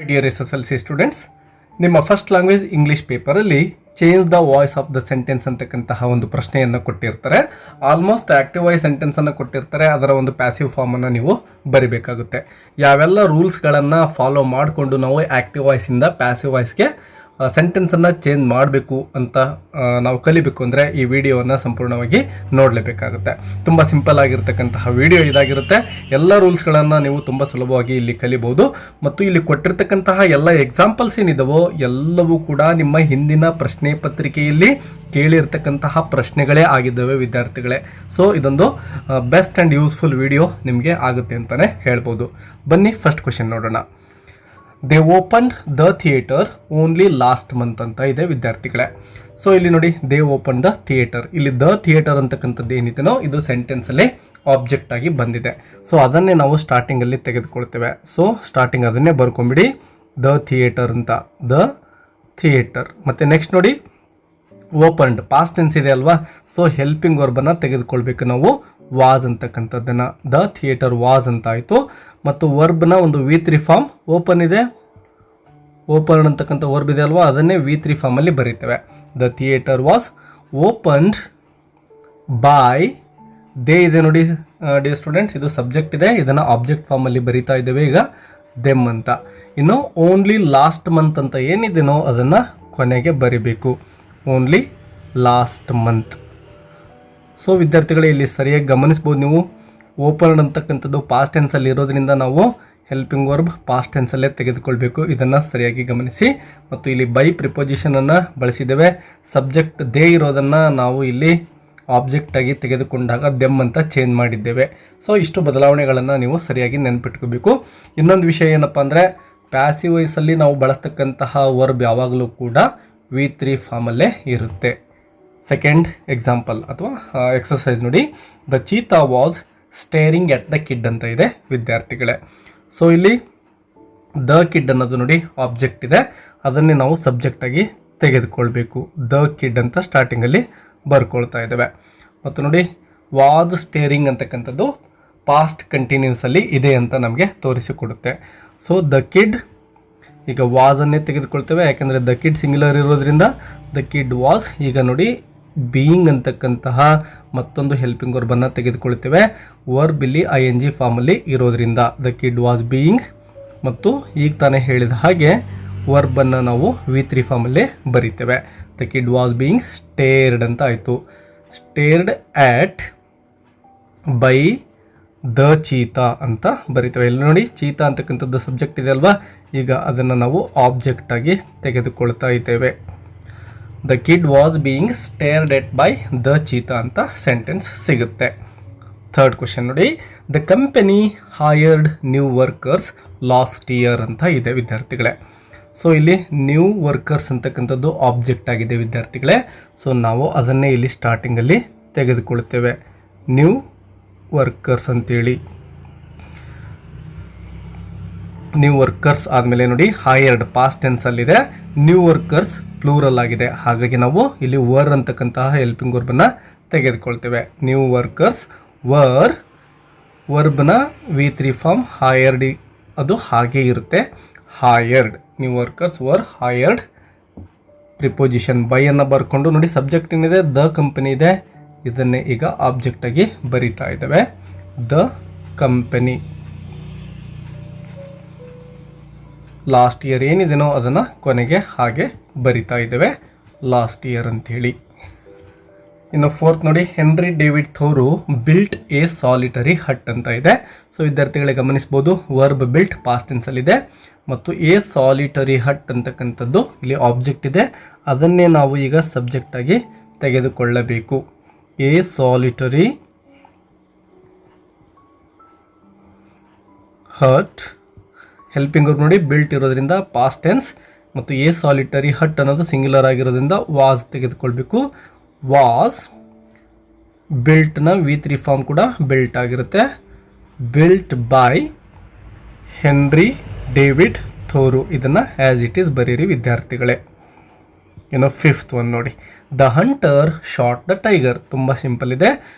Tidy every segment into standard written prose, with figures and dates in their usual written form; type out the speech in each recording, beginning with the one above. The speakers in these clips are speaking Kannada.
ಡಿಯರ್ SSLC ಸ್ಟೂಡೆಂಟ್ಸ್, ನಿಮ್ಮ ಫಸ್ಟ್ ಲ್ಯಾಂಗ್ವೇಜ್ ಇಂಗ್ಲೀಷ್ ಪೇಪರಲ್ಲಿ change the voice of the sentence ಅಂತಕ್ಕಂತಹ ಒಂದು ಪ್ರಶ್ನೆಯನ್ನು ಕೊಟ್ಟಿರ್ತಾರೆ. ಆಲ್ಮೋಸ್ಟ್ ಆಕ್ಟಿವ್ ವಾಯ್ಸ್ ಸೆಂಟೆನ್ಸನ್ನು ಕೊಟ್ಟಿರ್ತಾರೆ. ಅದರ ಒಂದು ಪ್ಯಾಸಿವ್ ಫಾರ್ಮನ್ನು ನೀವು ಬರಿಬೇಕಾಗುತ್ತೆ. ಯಾವೆಲ್ಲ ರೂಲ್ಸ್ಗಳನ್ನು ಫಾಲೋ ಮಾಡಿಕೊಂಡು ನಾವು ಆಕ್ಟಿವ್ ವಾಯ್ಸಿಂದ ಪ್ಯಾಸಿವ್ ವಾಯ್ಸ್ಗೆ ಸೆಂಟೆನ್ಸನ್ನು ಚೇಂಜ್ ಮಾಡಬೇಕು ಅಂತ ನಾವು ಕಲಿಬೇಕು ಅಂದರೆ ಈ ವಿಡಿಯೋವನ್ನು ಸಂಪೂರ್ಣವಾಗಿ ನೋಡಲೇಬೇಕಾಗುತ್ತೆ. ತುಂಬ ಸಿಂಪಲ್ ಆಗಿರ್ತಕ್ಕಂತಹ ವಿಡಿಯೋ ಇದಾಗಿರುತ್ತೆ. ಎಲ್ಲ ರೂಲ್ಸ್ಗಳನ್ನು ನೀವು ತುಂಬ ಸುಲಭವಾಗಿ ಇಲ್ಲಿ ಕಲಿಬಹುದು. ಮತ್ತು ಇಲ್ಲಿ ಕೊಟ್ಟಿರ್ತಕ್ಕಂತಹ ಎಲ್ಲ ಎಕ್ಸಾಂಪಲ್ಸ್ ಏನಿದಾವೋ ಎಲ್ಲವೂ ಕೂಡ ನಿಮ್ಮ ಹಿಂದಿನ ಪ್ರಶ್ನೆ ಪತ್ರಿಕೆಯಲ್ಲಿ ಕೇಳಿರ್ತಕ್ಕಂತಹ ಪ್ರಶ್ನೆಗಳೇ ಆಗಿದ್ದಾವೆ ವಿದ್ಯಾರ್ಥಿಗಳೇ. ಸೊ ಇದೊಂದು ಬೆಸ್ಟ್ ಆ್ಯಂಡ್ ಯೂಸ್ಫುಲ್ ವಿಡಿಯೋ ನಿಮಗೆ ಆಗುತ್ತೆ ಅಂತಲೇ ಹೇಳ್ಬೋದು. ಬನ್ನಿ ಫಸ್ಟ್ ಕ್ವೆಶನ್ ನೋಡೋಣ. They opened the theatre only last month ಅಂತ ಇದೆ ವಿದ್ಯಾರ್ಥಿಗಳೇ. ಸೊ ಇಲ್ಲಿ ನೋಡಿ, ದೇ ಓಪನ್ ದ ಥಿಯೇಟರ್. ಇಲ್ಲಿ ದ ಥಿಯೇಟರ್ ಅಂತಕ್ಕಂಥದ್ದು ಏನಿದೆನೋ ಇದು ಸೆಂಟೆನ್ಸಲ್ಲಿ ಆಬ್ಜೆಕ್ಟ್ ಆಗಿ ಬಂದಿದೆ. ಸೊ ಅದನ್ನೇ ನಾವು ಸ್ಟಾರ್ಟಿಂಗಲ್ಲಿ ತೆಗೆದುಕೊಳ್ತೇವೆ. ಸೊ ಸ್ಟಾರ್ಟಿಂಗ್ ಅದನ್ನೇ ಬರ್ಕೊಂಬಿಡಿ, ದ ಥಿಯೇಟರ್ ಅಂತ, ದ ಥಿಯೇಟರ್. ಮತ್ತು ನೆಕ್ಸ್ಟ್ ನೋಡಿ, ಓಪನ್ಡ್ ಪಾಸ್ಟ್ ಟೆನ್ಸ್ ಇದೆ ಅಲ್ವಾ. ಸೊ ಹೆಲ್ಪಿಂಗ್ ವರ್ಬನ್ನು ತೆಗೆದುಕೊಳ್ಬೇಕು ನಾವು, ವಾಸ್ ಅಂತಕ್ಕಂಥದ್ದನ್ನು. ದ ಥಿಯೇಟರ್ ವಾಸ್ ಅಂತ ಆಯಿತು. ಮತ್ತು ವರ್ಬ್ನ ಒಂದು V3 ಫಾರ್ಮ್ ಓಪನ್ ಇದೆ, ಓಪನ್ ಅಂತಕ್ಕಂಥ ವರ್ಬ್ ಇದೆ ಅಲ್ವಾ, ಅದನ್ನೇ V3 ಫಾರ್ಮಲ್ಲಿ ಬರೀತೇವೆ. The theatre was opened by, ದೇ ಇದೆ ನೋಡಿ ಡಿಯರ್ ಸ್ಟೂಡೆಂಟ್ಸ್, ಇದು ಸಬ್ಜೆಕ್ಟ್ ಇದೆ, ಇದನ್ನು ಆಬ್ಜೆಕ್ಟ್ ಫಾರ್ಮಲ್ಲಿ ಬರೀತಾ ಇದ್ದೇವೆ ಈಗ, ದೆಮ್ ಅಂತ. ಇನ್ನು ಓನ್ಲಿ ಲಾಸ್ಟ್ ಮಂತ್ ಅಂತ ಏನಿದೆನೋ ಅದನ್ನು ಕೊನೆಗೆ ಬರಿಬೇಕು, ಓನ್ಲಿ ಲಾಸ್ಟ್ ಮಂತ್. ಸೊ ವಿದ್ಯಾರ್ಥಿಗಳೇ, ಇಲ್ಲಿ ಸರಿಯಾಗಿ ಗಮನಿಸ್ಬೋದು ನೀವು. ಓಪನ್ ಅಂತಕ್ಕಂಥದ್ದು ಪಾಸ್ಟ್ ಟೆನ್ಸಲ್ಲಿ ಇರೋದ್ರಿಂದ ನಾವು ಹೆಲ್ಪಿಂಗ್ ವರ್ಬ್ ಪಾಸ್ಟ್ ಟೆನ್ಸಲ್ಲೇ ತೆಗೆದುಕೊಳ್ಬೇಕು. ಇದನ್ನು ಸರಿಯಾಗಿ ಗಮನಿಸಿ. ಮತ್ತು ಇಲ್ಲಿ ಬೈ ಪ್ರಿಪೋಸಿಷನನ್ನು ಬಳಸಿದ್ದೇವೆ. ಸಬ್ಜೆಕ್ಟ್ ದೇ ಇರೋದನ್ನು ನಾವು ಇಲ್ಲಿ ಆಬ್ಜೆಕ್ಟಾಗಿ ತೆಗೆದುಕೊಂಡಾಗ ದೆಮ್ ಅಂತ ಚೇಂಜ್ ಮಾಡಿದ್ದೇವೆ. ಸೊ ಇಷ್ಟು ಬದಲಾವಣೆಗಳನ್ನು ನೀವು ಸರಿಯಾಗಿ ನೆನಪಿಟ್ಕೋಬೇಕು. ಇನ್ನೊಂದು ವಿಷಯ ಏನಪ್ಪ ಅಂದರೆ, ಪ್ಯಾಸಿವ್ ವಾಯ್ಸಲ್ಲಿ ನಾವು ಬಳಸ್ತಕ್ಕಂತಹ ವರ್ಬ್ ಯಾವಾಗಲೂ ಕೂಡ V3 ಫಾರ್ಮಲ್ಲೇ ಇರುತ್ತೆ. ಸೆಕೆಂಡ್ ಎಕ್ಸಾಂಪಲ್ ಅಥವಾ ಎಕ್ಸಸೈಸ್ ನೋಡಿ, the cheetah was steering at the kid ಅಂತ ಇದೆ ವಿದ್ಯಾರ್ಥಿಗಳೇ. ಸೊ ಇಲ್ಲಿ ದ ಕಿಡ್ ಅನ್ನೋದು ನೋಡಿ ಆಬ್ಜೆಕ್ಟ್ ಇದೆ, ಅದನ್ನೇ ನಾವು ಸಬ್ಜೆಕ್ಟಾಗಿ ತೆಗೆದುಕೊಳ್ಬೇಕು. ದ ಕಿಡ್ ಅಂತ ಸ್ಟಾರ್ಟಿಂಗಲ್ಲಿ ಬರ್ಕೊಳ್ತಾ ಇದ್ದೇವೆ. ಮತ್ತು ನೋಡಿ, ವಾಸ್ ಸ್ಟೇರಿಂಗ್ ಅಂತಕ್ಕಂಥದ್ದು ಪಾಸ್ಟ್ ಕಂಟಿನ್ಯೂಸಲ್ಲಿ ಇದೆ ಅಂತ ನಮಗೆ ತೋರಿಸಿಕೊಡುತ್ತೆ. ಸೊ ದ ಕಿಡ್, ಈಗ ವಾಸನ್ನೇ ತೆಗೆದುಕೊಳ್ತೇವೆ, ಯಾಕೆಂದರೆ ದ ಕಿಡ್ ಸಿಂಗ್ಯುಲರ್ ಇರೋದ್ರಿಂದ ದ ಕಿಡ್ ವಾಸ್. ಈಗ ನೋಡಿ, ಬೀಯಿಂಗ್ ಅಂತಕ್ಕಂತಹ ಮತ್ತೊಂದು ಹೆಲ್ಪಿಂಗ್ ವರ್ಬನ್ನು ತೆಗೆದುಕೊಳ್ತೇವೆ. ವರ್ಬ್ ಇಲ್ಲಿ ING ಫಾರ್ಮಲ್ಲಿ ಇರೋದ್ರಿಂದ ದ ಕಿಡ್ ವಾಸ್ ಬೀಯಿಂಗ್. ಮತ್ತು ಈಗ ತಾನೇ ಹೇಳಿದ ಹಾಗೆ ವರ್ಬನ್ನು ನಾವು V3 ಫಾರ್ಮಲ್ಲೇ ಬರೀತೇವೆ. The kid was being stared ಅಂತ ಆಯಿತು. Stared at by the cheetah ಅಂತ ಬರೀತೇವೆ. ಇಲ್ಲಿ ನೋಡಿ, ಚೀತಾ ಅಂತಕ್ಕಂಥದ್ದು ಸಬ್ಜೆಕ್ಟ್ ಇದೆ ಅಲ್ವಾ, ಈಗ ಅದನ್ನು ನಾವು ಆಬ್ಜೆಕ್ಟಾಗಿ ತೆಗೆದುಕೊಳ್ತಾ ಇದ್ದೇವೆ. The kid was being stared at by the cheetah ಅಂತ ಸೆಂಟೆನ್ಸ್ ಸಿಗುತ್ತೆ. ಥರ್ಡ್ ಕ್ವೆಶನ್ ನೋಡಿ, the company hired new workers last year ಅಂತ ಇದೆ ವಿದ್ಯಾರ್ಥಿಗಳೇ. ಸೊ ಇಲ್ಲಿ ನ್ಯೂ ವರ್ಕರ್ಸ್ ಅಂತಕ್ಕಂಥದ್ದು ಆಬ್ಜೆಕ್ಟ್ ಆಗಿದೆ ವಿದ್ಯಾರ್ಥಿಗಳೇ. ಸೊ ನಾವು ಅದನ್ನೇ ಇಲ್ಲಿ ಸ್ಟಾರ್ಟಿಂಗಲ್ಲಿ ತೆಗೆದುಕೊಳ್ತೇವೆ, ನ್ಯೂ ವರ್ಕರ್ಸ್ ಅಂತೇಳಿ. ನ್ಯೂ ವರ್ಕರ್ಸ್ ಆದಮೇಲೆ ನೋಡಿ, ಹೈಯರ್ಡ್ ಪಾಸ್ಟ್ ಟೆನ್ಸಲ್ಲಿದೆ, ನ್ಯೂ ವರ್ಕರ್ಸ್ ಪ್ಲೂರಲ್ ಆಗಿದೆ. ಹಾಗಾಗಿ ನಾವು ಇಲ್ಲಿ ವರ್ ಅಂತಕ್ಕಂತಹ ಹೆಲ್ಪಿಂಗ್ ವರ್ಬನ್ನು ತೆಗೆದುಕೊಳ್ತೇವೆ. ನ್ಯೂ ವರ್ಕರ್ಸ್ ವರ್, ವರ್ಬ್ನ V3 ಫಾರ್ಮ್ ಹೈಯರ್ಡ್, ಅದು ಹಾಗೆ ಇರುತ್ತೆ, hired. New workers were hired. Preposition by ಅನ್ನು ಬರ್ಕೊಂಡು ನೋಡಿ, ಸಬ್ಜೆಕ್ಟ್ ಏನಿದೆ ದ ಕಂಪನಿ ಇದೆ, ಇದನ್ನೇ ಈಗ ಆಬ್ಜೆಕ್ಟಾಗಿ ಬರಿತಾ ಇದ್ದೇವೆ, ದ ಕಂಪನಿ. ಲಾಸ್ಟ್ ಇಯರ್ ಏನಿದೆನೋ ಅದನ್ನು ಕೊನೆಗೆ ಹಾಗೆ ಬರಿತಾ ಇದ್ದೇವೆ, ಲಾಸ್ಟ್ ಇಯರ್ ಅಂಥೇಳಿ. ಇನ್ನು ಫೋರ್ತ್ ನೋಡಿ, Henry David Thoreau built a solitary hut ಅಂತ ಇದೆ. ಸೊ ವಿದ್ಯಾರ್ಥಿಗಳೇ ಗಮನಿಸ್ಬೋದು, ವರ್ಬ್ ಬಿಲ್ಟ್ ಪಾಸ್ಟ್ ಟೆನ್ಸಲ್ಲಿದೆ ಮತ್ತು ಎ ಸಾಲಿಟರಿ ಹಟ್ ಅಂತಕ್ಕಂಥದ್ದು ಇಲ್ಲಿ ಆಬ್ಜೆಕ್ಟ್ ಇದೆ, ಅದನ್ನೇ ನಾವು ಈಗ ಸಬ್ಜೆಕ್ಟಾಗಿ ತೆಗೆದುಕೊಳ್ಳಬೇಕು. A solitary hut, helping verb ನೋಡಿ ಬಿಲ್ಟ್ ಇರೋದ್ರಿಂದ ಪಾಸ್ಟ್ ಟೆನ್ಸ್, ಮತ್ತು ಎ ಸಾಲಿಟರಿ ಹಟ್ ಅನ್ನೋದು ಸಿಂಗ್ಯುಲರ್ ಆಗಿರೋದ್ರಿಂದ ವಾಸ್ ತೆಗೆದುಕೊಳ್ಬೇಕು. ವಾಸ್ ಬಿಲ್ಟ್ನ V3 ಫಾರ್ಮ್ ಕೂಡ ಬಿಲ್ಟ್ ಆಗಿರುತ್ತೆ, ಬಿಲ್ಟ್ ಬೈ ಹೆನ್ರಿ ಡೇವಿಡ್ ಥೋರು. ಇದನ್ನು ಆ್ಯಸ್ ಇಟ್ ಈಸ್ ಬರೀರಿ ವಿದ್ಯಾರ್ಥಿಗಳೇ. ಇನ್ನು ಫಿಫ್ತ್ ಒನ್ ನೋಡಿ, the hunter shot the tiger. ತುಂಬ ಸಿಂಪಲ್ ಇದೆ,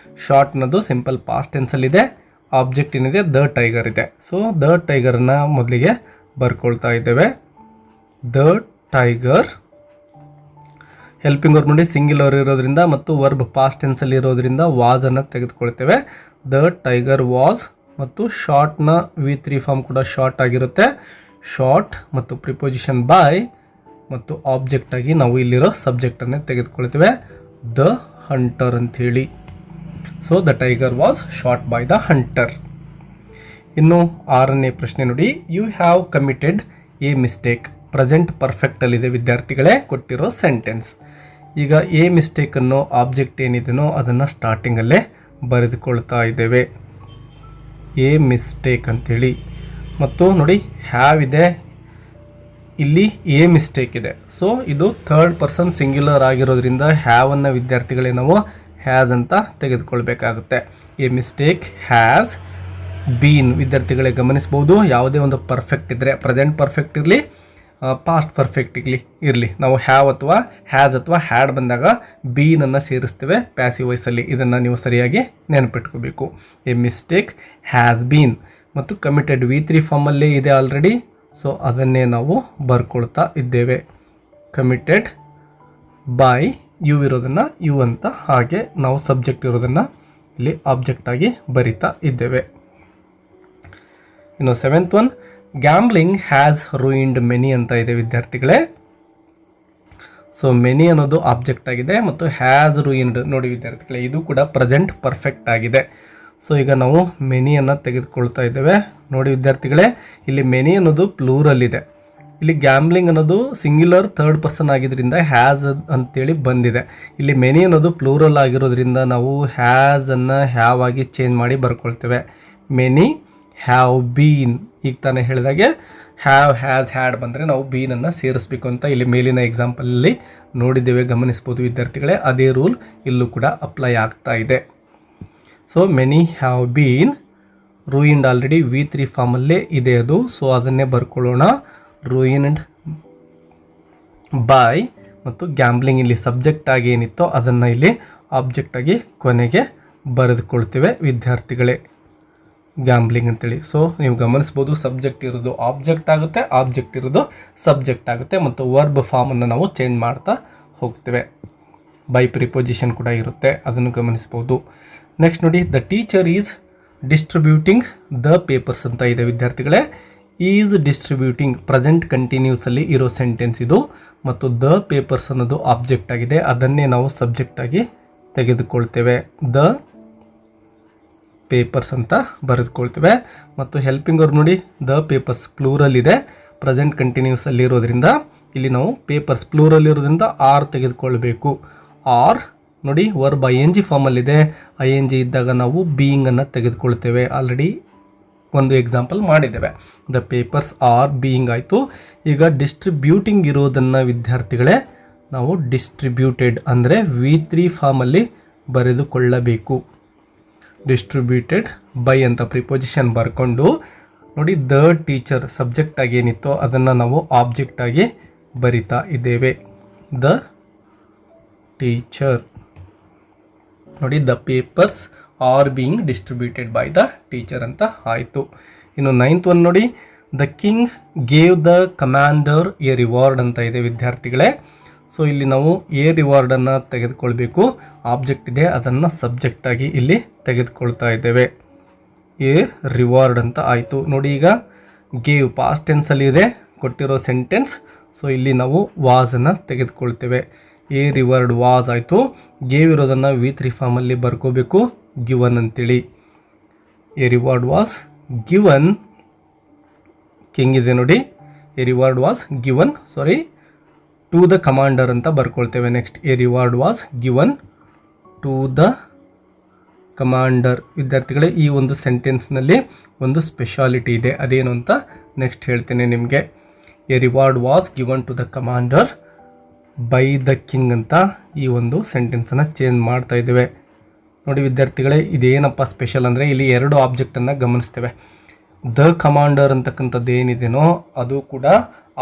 ಶಾಟ್ ಅನ್ನೋದು ಸಿಂಪಲ್ ಪಾಸ್ಟ್ ಟೆನ್ಸಲ್ಲಿದೆ, ಆಬ್ಜೆಕ್ಟ್ ಏನಿದೆ ದ ಟೈಗರ್ ಇದೆ. ಸೊ ದ ಟೈಗರ್ನ ಮೊದಲಿಗೆ ಬರ್ಕೊಳ್ತಾ ಇದ್ದೇವೆ. The tiger. ಹೆಲ್ಪಿಂಗ್ ವರ್ಬ್ ನೋಡಿ ಸಿಂಗ್ಯುಲರ್ ಇರೋದ್ರಿಂದ ಮತ್ತು ವರ್ಬ್ ಪಾಸ್ಟ್ ಟೆನ್ಸಲ್ಲಿ ಇರೋದ್ರಿಂದ ವಾಸನ್ನು ತೆಗೆದುಕೊಳ್ತೇವೆ. ದ ಟೈಗರ್ ವಾಸ್ ಮತ್ತು ಶಾರ್ಟ್ನ V3 ಫಾರ್ಮ್ ಕೂಡ ಶಾರ್ಟ್ ಆಗಿರುತ್ತೆ. ಶಾರ್ಟ್ ಮತ್ತು ಪ್ರಿಪೋಸಿಷನ್ ಬೈ ಮತ್ತು ಆಬ್ಜೆಕ್ಟ್ ಆಗಿ ನಾವು ಇಲ್ಲಿರೋ ಸಬ್ಜೆಕ್ಟನ್ನೇ ತೆಗೆದುಕೊಳ್ತೇವೆ, ದ ಹಂಟರ್ ಅಂಥೇಳಿ. So the tiger was shot by the hunter. ಇನ್ನು 6ನೇ ಪ್ರಶ್ನೆ ನೋಡಿ, you have committed a mistake. Present ಪರ್ಫೆಕ್ಟಲ್ಲಿದೆ ವಿದ್ಯಾರ್ಥಿಗಳೇ ಕೊಟ್ಟಿರೋ ಸೆಂಟೆನ್ಸ್. ಈಗ ಎ ಮಿಸ್ಟೇಕನ್ನು ಆಬ್ಜೆಕ್ಟ್ ಏನಿದೆನೋ ಅದನ್ನು ಸ್ಟಾರ್ಟಿಂಗಲ್ಲೇ ಬರೆದುಕೊಳ್ತಾ ಇದ್ದೇವೆ, ಎ ಮಿಸ್ಟೇಕ್ ಅಂಥೇಳಿ. ಮತ್ತು ನೋಡಿ ಹ್ಯಾವ್ ಇದೆ, ಇಲ್ಲಿ ಎ ಮಿಸ್ಟೇಕ್ ಇದೆ. ಸೊ ಇದು ಥರ್ಡ್ ಪರ್ಸನ್ ಸಿಂಗ್ಯುಲರ್ ಆಗಿರೋದ್ರಿಂದ ಹ್ಯಾವನ್ನು ವಿದ್ಯಾರ್ಥಿಗಳೇ ನಾವು ಹ್ಯಾಸ್ ಅಂತ ತೆಗೆದುಕೊಳ್ಬೇಕಾಗುತ್ತೆ. A mistake has been. ವಿದ್ಯಾರ್ಥಿಗಳೇ ಗಮನಿಸ್ಬೋದು, ಯಾವುದೇ ಒಂದು ಪರ್ಫೆಕ್ಟ್ ಇದ್ದರೆ, ಪ್ರೆಸೆಂಟ್ ಪರ್ಫೆಕ್ಟ್ ಇರಲಿ ಪಾಸ್ಟ್ ಪರ್ಫೆಕ್ಟ್ ಇರಲಿ, ನಾವು ಹ್ಯಾವ್ ಅಥವಾ ಹ್ಯಾಸ್ ಅಥವಾ ಹ್ಯಾಡ್ ಬಂದಾಗ ಬೀನನ್ನು ಸೇರಿಸ್ತೇವೆ ಪ್ಯಾಸಿವ್ ವಾಯ್ಸಲ್ಲಿ. ಇದನ್ನು ನೀವು ಸರಿಯಾಗಿ ನೆನಪಿಟ್ಕೋಬೇಕು. ಎ ಮಿಸ್ಟೇಕ್ ಹ್ಯಾಸ್ ಬೀನ್ ಮತ್ತು ಕಮಿಟೆಡ್ V3 ಫಾರ್ಮಲ್ಲೇ ಇದೆ ಆಲ್ರೆಡಿ. ಸೊ ಅದನ್ನೇ ನಾವು ಬರ್ಕೊಳ್ತಾ ಇದ್ದೇವೆ, ಕಮಿಟೆಡ್ ಬೈ. ಯು ಇರೋದನ್ನು ಯು ಅಂತ, ಹಾಗೆ ನಾವು ಸಬ್ಜೆಕ್ಟ್ ಇರೋದನ್ನು ಇಲ್ಲಿ ಆಬ್ಜೆಕ್ಟ್ ಆಗಿ ಬರಿತಾ ಇದ್ದೇವೆ. ಇನ್ನು 7th one, gambling has ruined many ಅಂತ ಇದೆ ವಿದ್ಯಾರ್ಥಿಗಳೇ. ಸೊ ಮೆನಿ ಅನ್ನೋದು ಆಬ್ಜೆಕ್ಟ್ ಆಗಿದೆ ಮತ್ತು ಹ್ಯಾಸ್ ರೂಯಿಂಡ್ ನೋಡಿ ವಿದ್ಯಾರ್ಥಿಗಳೇ, ಇದು ಕೂಡ ಪ್ರೆಸೆಂಟ್ ಪರ್ಫೆಕ್ಟ್ ಆಗಿದೆ. ಸೊ ಈಗ ನಾವು ಮೆನಿಯನ್ನು ತೆಗೆದುಕೊಳ್ತಾ ಇದ್ದೇವೆ. ನೋಡಿ ವಿದ್ಯಾರ್ಥಿಗಳೇ, ಇಲ್ಲಿ ಮೆನಿ ಅನ್ನೋದು ಪ್ಲೂರಲ್ ಇದೆ, ಇಲ್ಲಿ ಗ್ಯಾಮ್ಲಿಂಗ್ ಅನ್ನೋದು ಸಿಂಗ್ಯುಲರ್ ಥರ್ಡ್ ಪರ್ಸನ್ ಆಗಿದ್ದರಿಂದ ಹ್ಯಾಸ್ ಅಂತೇಳಿ ಬಂದಿದೆ. ಇಲ್ಲಿ ಮೆನಿ ಅನ್ನೋದು ಪ್ಲೂರಲ್ ಆಗಿರೋದ್ರಿಂದ ನಾವು ಹ್ಯಾಸನ್ನು ಹ್ಯಾವ್ ಆಗಿ ಚೇಂಜ್ ಮಾಡಿ ಬರ್ಕೊಳ್ತೇವೆ. Many have bean. ಈಗ ತಾನೇ ಹೇಳಿದಾಗೆ ಹ್ಯಾವ್ ಹ್ಯಾಸ್ ಹ್ಯಾಡ್ ಬಂದರೆ ನಾವು ಬೀನನ್ನು ಸೇರಿಸ್ಬೇಕು ಅಂತ ಇಲ್ಲಿ ಮೇಲಿನ ಎಕ್ಸಾಂಪಲಲ್ಲಿ ನೋಡಿದ್ದೇವೆ, ಗಮನಿಸ್ಬೋದು ವಿದ್ಯಾರ್ಥಿಗಳೇ. ಅದೇ ರೂಲ್ ಇಲ್ಲೂ ಕೂಡ ಅಪ್ಲೈ ಆಗ್ತಾ ಇದೆ. So many have been ruined already V3 ಫಾರ್ಮಲ್ಲೇ ಇದೆ ಅದು. ಸೊ ಅದನ್ನೇ ಬರ್ಕೊಳ್ಳೋಣ, ರೂಯಿನ್ಡ್ ಬೈ ಮತ್ತು ಗ್ಯಾಂಬ್ಲಿಂಗ್ ಇಲ್ಲಿ ಸಬ್ಜೆಕ್ಟ್ ಆಗಿ ಏನಿತ್ತೋ ಅದನ್ನು ಇಲ್ಲಿ ಆಬ್ಜೆಕ್ಟ್ ಆಗಿ ಕೊನೆಗೆ ಬರೆದುಕೊಳ್ತೇವೆ ವಿದ್ಯಾರ್ಥಿಗಳೇ, ಗ್ಯಾಂಬ್ಲಿಂಗ್ ಅಂತೇಳಿ. ಸೊ ನೀವು ಗಮನಿಸ್ಬೋದು, ಸಬ್ಜೆಕ್ಟ್ ಇರೋದು ಆಬ್ಜೆಕ್ಟ್ ಆಗುತ್ತೆ, ಆಬ್ಜೆಕ್ಟ್ ಇರೋದು ಸಬ್ಜೆಕ್ಟ್ ಆಗುತ್ತೆ ಮತ್ತು ವರ್ಬ್ ಫಾರ್ಮನ್ನು ನಾವು ಚೇಂಜ್ ಮಾಡ್ತಾ ಹೋಗ್ತೇವೆ. ಬೈ ಪ್ರಿಪೋಸಿಷನ್ ಕೂಡ ಇರುತ್ತೆ, ಅದನ್ನು ಗಮನಿಸ್ಬೋದು. ನೆಕ್ಸ್ಟ್ ನೋಡಿ, the teacher is distributing the papers ಅಂತ ಇದೆ ವಿದ್ಯಾರ್ಥಿಗಳೇ. ಈಸ್ ಡಿಸ್ಟ್ರಿಬ್ಯೂಟಿಂಗ್ ಪ್ರೆಸೆಂಟ್ ಕಂಟಿನ್ಯೂಸಲ್ಲಿ ಇರೋ ಸೆಂಟೆನ್ಸ್ ಇದು ಮತ್ತು ದ ಪೇಪರ್ಸ್ ಅನ್ನೋದು ಆಬ್ಜೆಕ್ಟ್ ಆಗಿದೆ, ಅದನ್ನೇ ನಾವು ಸಬ್ಜೆಕ್ಟ್ ಆಗಿ ತೆಗೆದುಕೊಳ್ತೇವೆ, ದ ಪೇಪರ್ಸ್ ಅಂತ ಬರೆದುಕೊಳ್ತೇವೆ. ಮತ್ತು ಹೆಲ್ಪಿಂಗ್ ವರ್ಬ್ ನೋಡಿ, ದ ಪೇಪರ್ಸ್ ಪ್ಲೂರಲ್ ಇದೆ, ಪ್ರೆಸೆಂಟ್ ಕಂಟಿನ್ಯೂಸಲ್ಲಿ ಇರೋದ್ರಿಂದ ಇಲ್ಲಿ ನಾವು ಪೇಪರ್ಸ್ ಪ್ಲೂರಲ್ ಇರೋದ್ರಿಂದ ಆರ್ ತೆಗೆದುಕೊಳ್ಬೇಕು. ಆರ್ ನೋಡಿ ವರ್ಬ್ ING ಫಾರ್ಮಲ್ಲಿದೆ, ING ಇದ್ದಾಗ ನಾವು ಬೀಯಿಂಗನ್ನು ತೆಗೆದುಕೊಳ್ತೇವೆ. ಆಲ್ರೆಡಿ ಒಂದು ಎಕ್ಸಾಂಪಲ್ ಮಾಡಿದ್ದೇವೆ, ದ ಪೇಪರ್ಸ್ ಆರ್ ಬೀಯಿಂಗ್ ಆಯಿತು. ಈಗ ಡಿಸ್ಟ್ರಿಬ್ಯೂಟಿಂಗ್ ಇರೋದನ್ನು ವಿದ್ಯಾರ್ಥಿಗಳೇ ನಾವು ಡಿಸ್ಟ್ರಿಬ್ಯೂಟೆಡ್ ಅಂದರೆ V3 ಫಾರ್ಮಲ್ಲಿ ಬರೆದುಕೊಳ್ಳಬೇಕು. ಡಿಸ್ಟ್ರಿಬ್ಯೂಟೆಡ್ ಬೈ ಅಂತ ಪ್ರಿಪೋಸಿಷನ್ ಬರ್ಕೊಂಡು ನೋಡಿ, ದ ಟೀಚರ್ ಸಬ್ಜೆಕ್ಟ್ ಆಗಿ ಏನಿತ್ತೋ ಅದನ್ನು ನಾವು ಆಬ್ಜೆಕ್ಟ್ ಆಗಿ ಬರಿತಾ ಇದ್ದೇವೆ, ದ ಟೀಚರ್. ನೋಡಿ, the papers are being distributed by the teacher ಅಂತ ಆಯಿತು. ಇನ್ನು 9th ಒನ್ ನೋಡಿ, the king gave the commander A reward ಅಂತ ಇದೆ ವಿದ್ಯಾರ್ಥಿಗಳೇ. ಸೊ ಇಲ್ಲಿ ನಾವು ಎ ರಿವಾರ್ಡನ್ನು ತೆಗೆದುಕೊಳ್ಬೇಕು, ಆಬ್ಜೆಕ್ಟ್ ಇದೆ, ಅದನ್ನು ಸಬ್ಜೆಕ್ಟ್ ಆಗಿ ಇಲ್ಲಿ ತೆಗೆದುಕೊಳ್ತಾ ಇದ್ದೇವೆ, ಎ ರಿವಾರ್ಡ್ ಅಂತ ಆಯಿತು. ನೋಡಿ, ಈಗ ಗೇವ್ ಪಾಸ್ಟ್ ಟೆನ್ಸಲ್ಲಿ ಇದೆ ಕೊಟ್ಟಿರೋ ಸೆಂಟೆನ್ಸ್. ಸೊ ಇಲ್ಲಿ ನಾವು ವಾಸನ್ನು ತೆಗೆದುಕೊಳ್ತೇವೆ, ಎ ರಿವಾರ್ಡ್ ವಾಸ್ ಆಯಿತು. ಗೇವ್ ಇರೋದನ್ನು V3 ಫಾರ್ಮಲ್ಲಿ ಬರ್ಕೋಬೇಕು, ಗಿವನ್ ಅಂತೇಳಿ. A reward was given, king ಇದೆ ನೋಡಿ, a reward was given to the commander ಅಂತ ಬರ್ಕೊಳ್ತೇವೆ. Next, a reward was given to the commander. ವಿದ್ಯಾರ್ಥಿಗಳೇ, ಈ ಒಂದು ಸೆಂಟೆನ್ಸ್ನಲ್ಲಿ ಒಂದು ಸ್ಪೆಷಾಲಿಟಿ ಇದೆ, ಅದೇನು ಅಂತ ನೆಕ್ಸ್ಟ್ ಹೇಳ್ತೇನೆ ನಿಮಗೆ. A reward was given to the commander by the king ಅಂತ ಈ ಒಂದು ಸೆಂಟೆನ್ಸನ್ನು ಚೇಂಜ್ ಮಾಡ್ತಾ ಇದ್ದೇವೆ. ನೋಡಿ ವಿದ್ಯಾರ್ಥಿಗಳೇ, ಇದೇನಪ್ಪ ಸ್ಪೆಷಲ್ ಅಂದರೆ ಇಲ್ಲಿ ಎರಡು ಆಬ್ಜೆಕ್ಟನ್ನು ಗಮನಿಸ್ತೇವೆ. ದ ಕಮಾಂಡರ್ ಅಂತಕ್ಕಂಥದ್ದು ಏನಿದೆನೋ ಅದು ಕೂಡ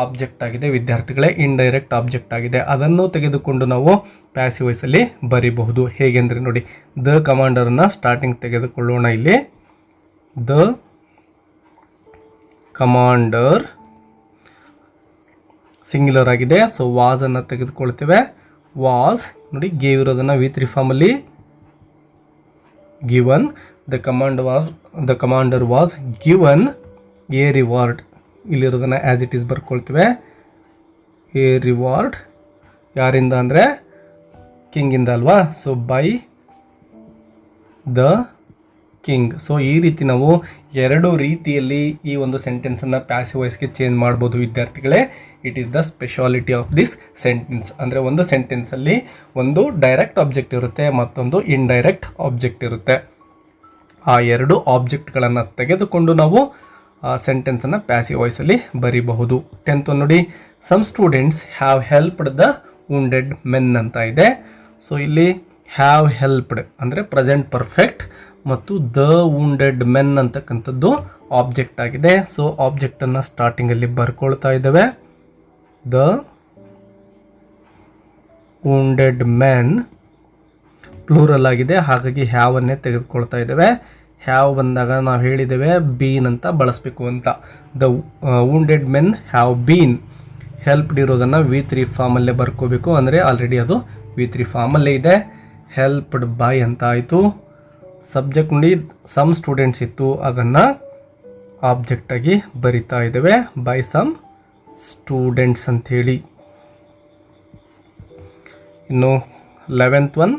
ಆಬ್ಜೆಕ್ಟ್ ಆಗಿದೆ ವಿದ್ಯಾರ್ಥಿಗಳೇ, ಇಂಡೈರೆಕ್ಟ್ ಆಬ್ಜೆಕ್ಟ್ ಆಗಿದೆ. ಅದನ್ನು ತೆಗೆದುಕೊಂಡು ನಾವು ಪ್ಯಾಸಿವ್ ವಾಯ್ಸಲ್ಲಿ ಬರೀಬಹುದು. ಹೇಗೆಂದರೆ ನೋಡಿ, ದ ಕಮಾಂಡರನ್ನು ಸ್ಟಾರ್ಟಿಂಗ್ ತೆಗೆದುಕೊಳ್ಳೋಣ. ಇಲ್ಲಿ ದ ಕಮಾಂಡರ್ ಸಿಂಗ್ಯುಲರ್ ಆಗಿದೆ. ಸೊ ವಾಸನ್ನು ತೆಗೆದುಕೊಳ್ತೇವೆ. ವಾಸ್ ನೋಡಿ, ಗೇವ್ ಇರೋದನ್ನು V3 ಫಾರ್ಮಲ್ಲಿ given. The commander was given a reward. ಇಲ್ಲಿರೋದನ್ನು ಆ್ಯಸ್ ಇಟ್ ಈಸ್ ಬರ್ಕೊಳ್ತೇವೆ. ಎ ರಿವಾರ್ಡ್ ಯಾರಿಂದ ಅಂದರೆ ಕಿಂಗಿಂದ ಅಲ್ವಾ. So by the king. So ಈ ರೀತಿ ನಾವು ಎರಡು ರೀತಿಯಲ್ಲಿ ಈ ಒಂದು ಸೆಂಟೆನ್ಸನ್ನು ಪ್ಯಾಸಿವ್ ವಾಯ್ಸ್ಗೆ ಚೇಂಜ್ ಮಾಡ್ಬೋದು ವಿದ್ಯಾರ್ಥಿಗಳೇ. It is the speciality of this sentence. ಅಂದರೆ ಒಂದು ಸೆಂಟೆನ್ಸಲ್ಲಿ ಒಂದು ಡೈರೆಕ್ಟ್ ಆಬ್ಜೆಕ್ಟ್ ಇರುತ್ತೆ, ಮತ್ತೊಂದು ಇಂಡೈರೆಕ್ಟ್ ಆಬ್ಜೆಕ್ಟ್ ಇರುತ್ತೆ. ಆ ಎರಡು ಆಬ್ಜೆಕ್ಟ್ಗಳನ್ನು ತೆಗೆದುಕೊಂಡು ನಾವು ಆ ಸೆಂಟೆನ್ಸನ್ನು ಪ್ಯಾಸಿವ್ ವಾಯ್ಸಲ್ಲಿ ಬರೀಬಹುದು. 10th ನೋಡಿ, some students have helped the wounded men ಅಂತ ಇದೆ. ಸೊ ಇಲ್ಲಿ ಹ್ಯಾವ್ ಹೆಲ್ಪ್ಡ್ ಅಂದರೆ ಪ್ರೆಸೆಂಟ್ ಪರ್ಫೆಕ್ಟ್ ಮತ್ತು ದ ವುಂಡೆಡ್ ಮೆನ್ ಅಂತಕ್ಕಂಥದ್ದು ಆಬ್ಜೆಕ್ಟ್ ಆಗಿದೆ. ಸೊ ಆಬ್ಜೆಕ್ಟನ್ನು ಸ್ಟಾರ್ಟಿಂಗಲ್ಲಿ ಬರ್ಕೊಳ್ತಾ ಇದ್ದೇವೆ. ದ ವುಂಡೆಡ್ ಮೆನ್ ಪ್ಲೂರಲ್ ಆಗಿದೆ, ಹಾಗಾಗಿ ಹ್ಯಾವನ್ನೇ ತೆಗೆದುಕೊಳ್ತಾ ಇದ್ದೇವೆ. ಹ್ಯಾವ್ ಬಂದಾಗ ನಾವು ಹೇಳಿದ್ದೇವೆ ಬೀನ್ ಅಂತ ಬಳಸಬೇಕು ಅಂತ. The wounded men have been. Helped ಇರೋದನ್ನು V3 ಫಾರ್ಮಲ್ಲೇ ಬರ್ಕೋಬೇಕು, ಅಂದರೆ ಆಲ್ರೆಡಿ ಅದು V3 ಫಾರ್ಮಲ್ಲೇ ಇದೆ. ಹೆಲ್ಪ್ಡ್ ಬೈ ಅಂತ ಆಯಿತು. ಸಬ್ಜೆಕ್ಟ್ ನೋಡಿ ಸಮ್ ಸ್ಟೂಡೆಂಟ್ಸ್ ಇತ್ತು, ಅದನ್ನು ಆಬ್ಜೆಕ್ಟಾಗಿ ಬರಿತಾ ಇದ್ದೇವೆ ಬೈ ಸಮ್ ಸ್ಟೂಡೆಂಟ್ಸ್ ಅಂಥೇಳಿ. ಇನ್ನು 11th one,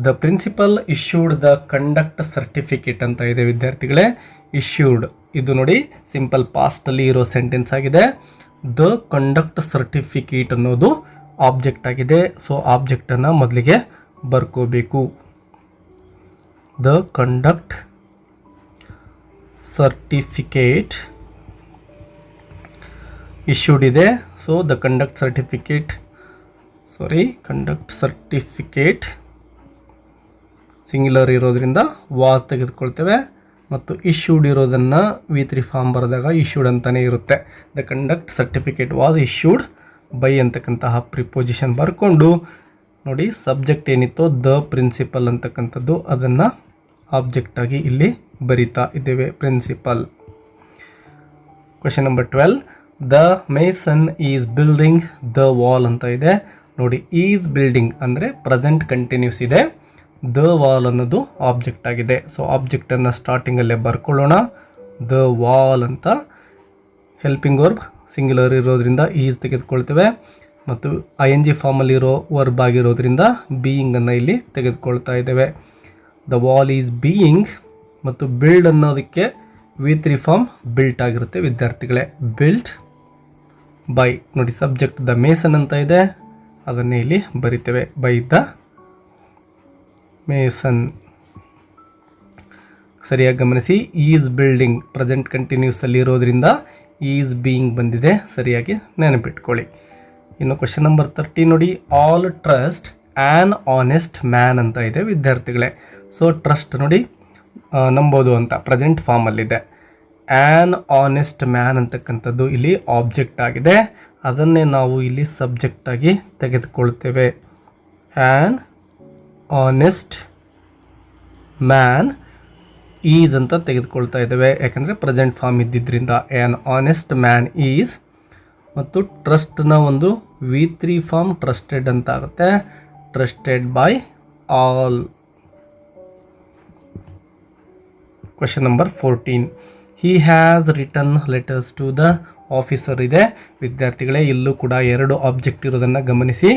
the principal issued the conduct certificate ಅಂತ ಇದೆ ವಿದ್ಯಾರ್ಥಿಗಳೇ. ಇಶ್ಯೂಡ್ ಇದು ನೋಡಿ ಸಿಂಪಲ್ ಪಾಸ್ಟಲ್ಲಿ ಇರೋ ಸೆಂಟೆನ್ಸ್ ಆಗಿದೆ. ದ ಕಂಡಕ್ಟ್ ಸರ್ಟಿಫಿಕೇಟ್ ಅನ್ನೋದು ಆಬ್ಜೆಕ್ಟ್ ಆಗಿದೆ. ಸೊ ಆಬ್ಜೆಕ್ಟನ್ನು ಮೊದಲಿಗೆ ಬರ್ಕೋಬೇಕು. ದ ಕಂಡಕ್ಟ್ ಸರ್ಟಿಫಿಕೇಟ್ ಇಶ್ಯೂಡ್ ಇದೆ. So the conduct certificate singular ಇರೋದ್ರಿಂದ ವಾಸ್ ತೆಗೆದುಕೊಳ್ತೇವೆ, ಮತ್ತು ಇಶ್ಯೂಡ್ ಇರೋದನ್ನು V3 ಫಾರ್ಮ್ ಬರೆದಾಗ ಇಶ್ಯೂಡ್ ಅಂತಲೇ ಇರುತ್ತೆ. The conduct certificate was issued by ಅಂತಕ್ಕಂತಹ ಪ್ರಿಪೋಸಿಷನ್ ಬರ್ಕೊಂಡು ನೋಡಿ ಸಬ್ಜೆಕ್ಟ್ ಏನಿತ್ತು ದ ಪ್ರಿನ್ಸಿಪಲ್ ಅಂತಕ್ಕಂಥದ್ದು ಅದನ್ನು ಆಬ್ಜೆಕ್ಟಾಗಿ ಇಲ್ಲಿ ಬರಿತಾ ಇದ್ದೇವೆ, principal. Question number 12, the mason is building the wall ಅಂತ ಇದೆ. ನೋಡಿ ಈಸ್ ಬಿಲ್ಡಿಂಗ್ ಅಂದರೆ ಪ್ರೆಸೆಂಟ್ ಕಂಟಿನ್ಯೂಸ್ ಇದೆ. ದ ವಾಲ್ ಅನ್ನೋದು ಆಬ್ಜೆಕ್ಟ್ ಆಗಿದೆ. ಸೊ ಆಬ್ಜೆಕ್ಟನ್ನು ಸ್ಟಾರ್ಟಿಂಗಲ್ಲೇ ಬರ್ಕೊಳ್ಳೋಣ. ದ ವಾಲ್ ಅಂತ. ಹೆಲ್ಪಿಂಗ್ ವರ್ಬ್ ಸಿಂಗ್ಯುಲರ್ ಇರೋದ್ರಿಂದ ಈಸ್ ತೆಗೆದುಕೊಳ್ತೇವೆ, ಮತ್ತು ING ಫಾರ್ಮಲ್ಲಿರೋ ವರ್ಬ್ ಆಗಿರೋದ್ರಿಂದ ಬೀಯಿಂಗನ್ನು ಇಲ್ಲಿ ತೆಗೆದುಕೊಳ್ತಾ ಇದ್ದೇವೆ. ದ ವಾಲ್ ಈಸ್ ಬೀಯಿಂಗ್, ಮತ್ತು ಬಿಲ್ಡ್ ಅನ್ನೋದಕ್ಕೆ V3 ಫಾರ್ಮ್ ಬಿಲ್ಟ್ ಆಗಿರುತ್ತೆ ವಿದ್ಯಾರ್ಥಿಗಳೇ. ಬಿಲ್ಟ್ ಬೈ ನೋಡಿ ಸಬ್ಜೆಕ್ಟ್ ದ ಮೇಸನ್ ಅಂತ ಇದೆ, ಅದನ್ನೇ ಇಲ್ಲಿ ಬರಿತೇವೆ ಬೈ ದ ಮೇಸನ್. ಸರಿಯಾಗಿ ಗಮನಿಸಿ, ಈಸ್ ಬಿಲ್ಡಿಂಗ್ ಪ್ರೆಸೆಂಟ್ ಕಂಟಿನ್ಯೂಸ್ ಅಲ್ಲಿ ಇರೋದ್ರಿಂದ ಈಸ್ ಬೀಯಿಂಗ್ ಬಂದಿದೆ, ಸರಿಯಾಗಿ ನೆನಪಿಟ್ಕೊಳ್ಳಿ. ಇನ್ನು ಕ್ವೆಶ್ಚನ್ ನಂಬರ್ 13 ನೋಡಿ, all trust an honest man ಅಂತ ಇದೆ ವಿದ್ಯಾರ್ಥಿಗಳೇ. ಸೊ ಟ್ರಸ್ಟ್ ನೋಡಿ ನಂಬೋದು ಅಂತ ಪ್ರೆಸೆಂಟ್ ಫಾರ್ಮಲ್ಲಿದೆ. ಆ್ಯನ್ ಆನೆಸ್ಟ್ ಮ್ಯಾನ್ ಅಂತಕ್ಕಂಥದ್ದು ಇಲ್ಲಿ ಆಬ್ಜೆಕ್ಟ್ ಆಗಿದೆ, ಅದನ್ನೇ ನಾವು ಇಲ್ಲಿ ಸಬ್ಜೆಕ್ಟಾಗಿ ತೆಗೆದುಕೊಳ್ತೇವೆ. ಆ್ಯನ್ ಆನೆಸ್ಟ್ ಮ್ಯಾನ್ ಈಸ್ ಅಂತ ತೆಗೆದುಕೊಳ್ತಾ ಇದ್ದೇವೆ, ಯಾಕಂದರೆ ಪ್ರೆಸೆಂಟ್ ಫಾರ್ಮ್ ಇದ್ದಿದ್ದರಿಂದ. ಆ್ಯನ್ ಆನೆಸ್ಟ್ ಮ್ಯಾನ್ ಈಸ್, ಮತ್ತು ಟ್ರಸ್ಟ್ನ ಒಂದು V3 ಫಾರ್ಮ್ ಟ್ರಸ್ಟೆಡ್ ಅಂತ ಆಗುತ್ತೆ. Trusted by all. Question number 14, he has return letters to the officer ಇದೆ ವಿದ್ಯಾರ್ಥಿಗಳೇ. ಇಲ್ಲೂ ಕೂಡ ಎರಡು ಆಬ್ಜೆಕ್ಟ್ ಇರೋದನ್ನು ಗಮನಿಸಿ.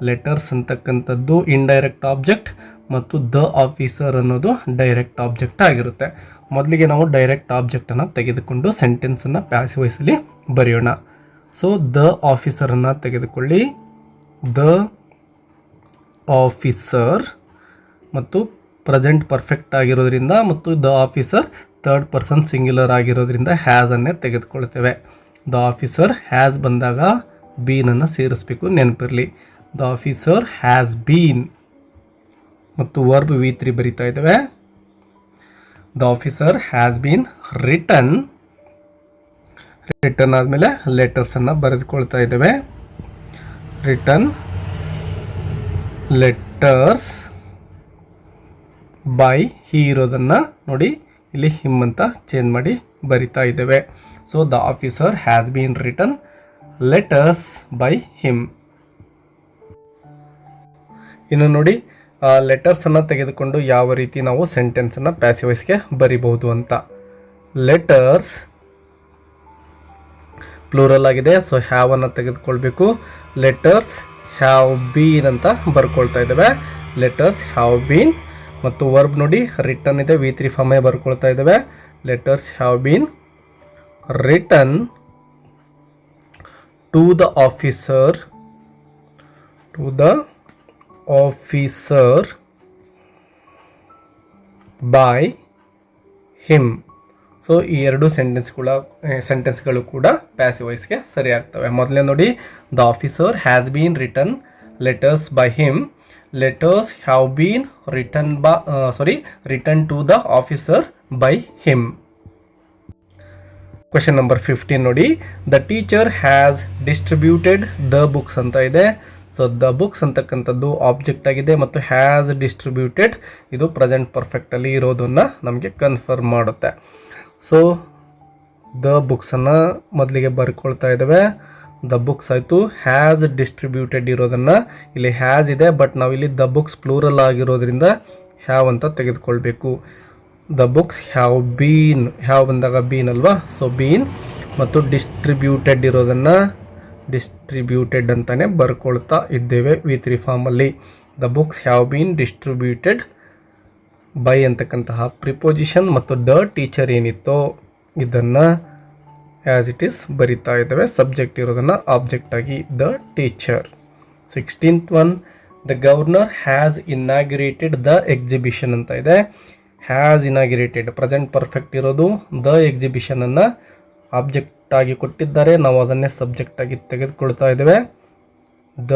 ಲೆಟರ್ಸ್ ಅಂತಕ್ಕಂಥದ್ದು ಇಂಡೈರೆಕ್ಟ್ ಆಬ್ಜೆಕ್ಟ್, ಮತ್ತು ದ ಆಫೀಸರ್ ಅನ್ನೋದು ಡೈರೆಕ್ಟ್ ಆಬ್ಜೆಕ್ಟ್ ಆಗಿರುತ್ತೆ. ಮೊದಲಿಗೆ ನಾವು ಡೈರೆಕ್ಟ್ ಆಬ್ಜೆಕ್ಟನ್ನು ತೆಗೆದುಕೊಂಡು ಸೆಂಟೆನ್ಸನ್ನು ಪ್ಯಾಸಿವ್ ವಾಯ್ಸಲ್ಲಿ ಬರೆಯೋಣ. ಸೊ ದ ಆಫೀಸರನ್ನು ತೆಗೆದುಕೊಳ್ಳಿ. ದ ಆಫೀಸರ್, ಮತ್ತು ಪ್ರೆಸೆಂಟ್ ಪರ್ಫೆಕ್ಟ್ ಆಗಿರೋದ್ರಿಂದ ಮತ್ತು the officer third person singular ಆಗಿರೋದ್ರಿಂದ ಹ್ಯಾಸನ್ನೇ ತೆಗೆದುಕೊಳ್ತೇವೆ. ದ ಆಫೀಸರ್ ಹ್ಯಾಸ್ ಬಂದಾಗ ಬೀನನ್ನು ಸೇರಿಸ್ಬೇಕು, ನೆನಪಿರಲಿ. ದ ಆಫೀಸರ್ ಹ್ಯಾಸ್ ಬೀನ್, ಮತ್ತು ವರ್ಬ್ V3 ಬರಿತಾ ಇದ್ದೇವೆ. The officer has been return. Return ಆದಮೇಲೆ ಲೆಟರ್ಸನ್ನು ಬರೆದುಕೊಳ್ತಾ ಇದ್ದೇವೆ. ರಿಟರ್ನ್ ಲೆಟರ್ಸ್ ಬೈ ಹಿ ಇರೋದನ್ನು ನೋಡಿ ಇಲ್ಲಿ ಹಿಮ್ ಅಂತ ಚೇಂಜ್ ಮಾಡಿ ಬರಿತಾ ಇದ್ದೇವೆ. So the officer has been return letters by him. ಇನ್ನು ನೋಡಿ ಲೆಟರ್ಸನ್ನು ತೆಗೆದುಕೊಂಡು ಯಾವ ರೀತಿ ನಾವು ಸೆಂಟೆನ್ಸನ್ನು ಪ್ಯಾಸಿವ್ ವಾಯ್ಸ್ಗೆ ಬರಿಬಹುದು ಅಂತ. ಲೆಟರ್ಸ್ ಪ್ಲೂರಲ್ ಆಗಿದೆ, ಸೊ ಹ್ಯಾವ್ ಅನ್ನು ತೆಗೆದುಕೊಳ್ಬೇಕು. ಲೆಟರ್ಸ್ ಹ್ಯಾವ್ ಬೀನ್ ಅಂತ ಬರ್ಕೊಳ್ತಾ ಇದ್ದೇವೆ. Letters have been. ಮತ್ತು ವರ್ಬ್ ನೋಡಿ ರಿಟರ್ನ್ ಇದೆ, V3 ಫಾರ್ಮೇ ಬರ್ಕೊಳ್ತಾ ಇದ್ದೇವೆ. Letters have been return to the officer by him. So ಈ ಎರಡು ಸೆಂಟೆನ್ಸ್ಗಳು ಕೂಡ ಪ್ಯಾಸಿವ್ ವಾಯ್ಸ್ಗೆ ಸರಿ ಆಗ್ತವೆ. ಮೊದಲೇ ನೋಡಿ, the officer has been return letters by him. Letters have been return to the officer by him. Question number 15 ನೋಡಿ, the teacher has distributed the books ಅಂತ ಇದೆ. ಸೊ ದ ಬುಕ್ಸ್ ಅಂತಕ್ಕಂಥದ್ದು ಆಬ್ಜೆಕ್ಟ್ ಆಗಿದೆ ಮತ್ತು ಹ್ಯಾಸ್ ಡಿಸ್ಟ್ರಿಬ್ಯೂಟೆಡ್ ಇದು ಪ್ರೆಸೆಂಟ್ ಪರ್ಫೆಕ್ಟಲ್ಲಿ ಇರೋದನ್ನು ನಮಗೆ ಕನ್ಫರ್ಮ್ ಮಾಡುತ್ತೆ. ಸೊ ದ ಬುಕ್ಸನ್ನು ಮೊದಲಿಗೆ ಬರ್ಕೊಳ್ತಾ ಇದ್ದೇವೆ. ದ ಬುಕ್ಸ್ ಆಯಿತು. ಹ್ಯಾಸ್ ಡಿಸ್ಟ್ರಿಬ್ಯೂಟೆಡ್ ಇರೋದನ್ನು ಇಲ್ಲಿ ಹ್ಯಾಸ್ ಇದೆ, ಬಟ್ ನಾವಿಲ್ಲಿ ದ ಬುಕ್ಸ್ ಪ್ಲೂರಲ್ ಆಗಿರೋದ್ರಿಂದ ಹ್ಯಾವ್ ಅಂತ ತೆಗೆದುಕೊಳ್ಬೇಕು. The books have been, have ಬಂದಾಗ ಬೀನ್ ಅಲ್ವಾ, ಸೊ ಬೀನ್. ಮತ್ತು ಡಿಸ್ಟ್ರಿಬ್ಯೂಟೆಡ್ ಇರೋದನ್ನು ಡಿಸ್ಟ್ರಿಬ್ಯೂಟೆಡ್ ಅಂತಲೇ ಬರ್ಕೊಳ್ತಾ ಇದ್ದೇವೆ V3 ಫಾರ್ಮಲ್ಲಿ. The books have been distributed by ಅಂತಕ್ಕಂತಹ ಪ್ರಿಪೋಸಿಷನ್ ಮತ್ತು ದ ಟೀಚರ್ ಏನಿತ್ತೋ ಇದನ್ನು ಆ್ಯಸ್ ಇಟ್ ಈಸ್ ಬರಿತಾ ಇದ್ದೇವೆ. ಸಬ್ಜೆಕ್ಟ್ ಇರೋದನ್ನು ಆಬ್ಜೆಕ್ಟ್ ಆಗಿ the teacher. 16th one, the governor has inaugurated the exhibition ಅಂತ ಇದೆ. ಹ್ಯಾಸ್ ಇನಾಗ್ಯುರೇಟೆಡ್ ಪ್ರೆಸೆಂಟ್ ಪರ್ಫೆಕ್ಟ್ ಇರೋದು. ದ ಎಕ್ಸಿಬಿಷನನ್ನು ಆಬ್ಜೆಕ್ಟ್ ಆಗಿ ಕೊಟ್ಟಿದ್ದಾರೆ, ನಾವು ಅದನ್ನೇ ಸಬ್ಜೆಕ್ಟ್ ಆಗಿ ತೆಗೆದುಕೊಳ್ತಾ ಇದ್ದೇವೆ. ದ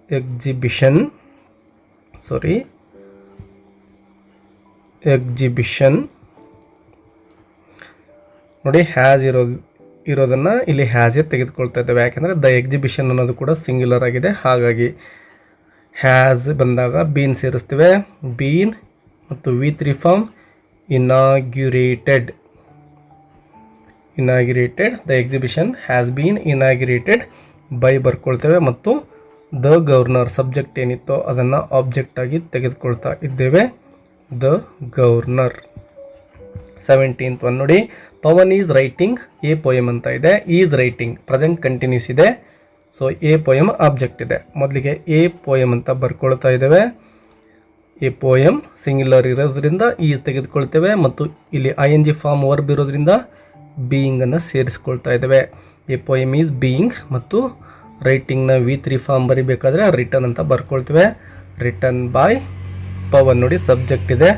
ಎಕ್ಸಿಬಿಷನ್ ನೋಡಿ ಹ್ಯಾಸ್ ಇರೋದನ್ನು ಇಲ್ಲಿ ಹ್ಯಾಸೇ ತೆಗೆದುಕೊಳ್ತಾ ಇದ್ದೇವೆ. ಯಾಕೆಂದರೆ ದ ಎಕ್ಸಿಬಿಷನ್ ಅನ್ನೋದು ಕೂಡ ಸಿಂಗ್ಯುಲರ್ ಆಗಿದೆ, ಹಾಗಾಗಿ ಹ್ಯಾಸ್ ಬಂದಾಗ ಬೀನ್ ಸೇರಿಸ್ತೀವಿ. ಬೀನ್ ಮತ್ತು V3 form inaugurated. The exhibition has been inaugurated by ಬರ್ಕೊಳ್ತೇವೆ ಮತ್ತು ದ ಗವರ್ನರ್ ಸಬ್ಜೆಕ್ಟ್ ಏನಿತ್ತೋ ಅದನ್ನು ಆಬ್ಜೆಕ್ಟ್ ಆಗಿ ತೆಗೆದುಕೊಳ್ತಾ ಇದ್ದೇವೆ. The governor. 17th ಒನ್ ನೋಡಿ, Pavan is writing a poem ಅಂತ ಇದೆ. ಈಸ್ ರೈಟಿಂಗ್ ಪ್ರೆಸೆಂಟ್ ಕಂಟಿನ್ಯೂಸ್ ಇದೆ, ಸೊ ಎ ಪೋಯಮ್ ಆಬ್ಜೆಕ್ಟ್ ಇದೆ. ಮೊದಲಿಗೆ ಎ ಪೋಯಮ್ ಅಂತ ಬರ್ಕೊಳ್ತಾ ಇದ್ದೇವೆ. ಎ ಪೋಯಮ್ ಸಿಂಗ್ಯುಲರ್ ಇರೋದ್ರಿಂದ ಈಸ್ ತೆಗೆದುಕೊಳ್ತೇವೆ ಮತ್ತು ಇಲ್ಲಿ ING ಫಾರ್ಮ್ ವರ್ಬ್ ಇರೋದ್ರಿಂದ ಬೀಯಿಂಗನ್ನು ಸೇರಿಸ್ಕೊಳ್ತಾ ಇದ್ದೇವೆ. ಎ ಪೋಯಮ್ ಈಸ್ ಬೀಯಿಂಗ್ ಮತ್ತು ರೈಟಿಂಗ್ನ V3 ಫಾರ್ಮ್ ಬರಿಬೇಕಾದ್ರೆ ರಿಟರ್ನ್ ಅಂತ ಬರ್ಕೊಳ್ತೇವೆ. ರಿಟರ್ನ್ ಬೈ ಪವನ್ ನೋಡಿ ಸಬ್ಜೆಕ್ಟ್ ಇದೆ,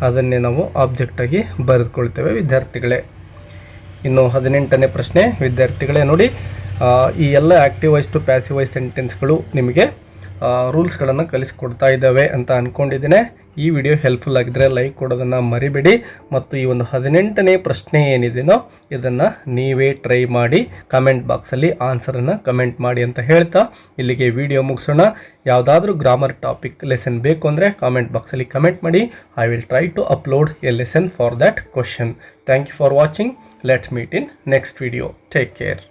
ಅದನ್ನೇ ನಾವು ಆಬ್ಜೆಕ್ಟಾಗಿ ಬರೆದುಕೊಳ್ತೇವೆ ವಿದ್ಯಾರ್ಥಿಗಳೇ. ಇನ್ನು 18ನೇ ಪ್ರಶ್ನೆ ವಿದ್ಯಾರ್ಥಿಗಳೇ ನೋಡಿ, ಈ ಎಲ್ಲ active voice to passive voice ಸೆಂಟೆನ್ಸ್ಗಳು ನಿಮಗೆ ರೂಲ್ಸ್ಗಳನ್ನು ಕಲಿಸ್ಕೊಡ್ತಾ ಇದ್ದಾವೆ ಅಂತ ಅಂದ್ಕೊಂಡಿದ್ದೇನೆ. ಈ ವಿಡಿಯೋ ಹೆಲ್ಪ್ಫುಲ್ ಆಗಿದ್ದರೆ ಲೈಕ್ ಕೊಡೋದನ್ನು ಮರಿಬೇಡಿ ಮತ್ತು ಈ ಒಂದು 18ನೇ ಪ್ರಶ್ನೆ ಏನಿದೆಯೋ ಇದನ್ನು ನೀವೇ ಟ್ರೈ ಮಾಡಿ ಕಮೆಂಟ್ ಬಾಕ್ಸಲ್ಲಿ ಆನ್ಸರನ್ನು ಕಮೆಂಟ್ ಮಾಡಿ ಅಂತ ಹೇಳ್ತಾ ಇಲ್ಲಿಗೆ ವಿಡಿಯೋ ಮುಗಿಸೋಣ. ಯಾವುದಾದ್ರೂ ಗ್ರಾಮರ್ ಟಾಪಿಕ್ ಲೆಸನ್ ಬೇಕು ಅಂದರೆ ಕಾಮೆಂಟ್ ಬಾಕ್ಸಲ್ಲಿ ಕಮೆಂಟ್ ಮಾಡಿ. I will try to upload a lesson for that question. Thank you for watching. Let's meet in next video. Take care.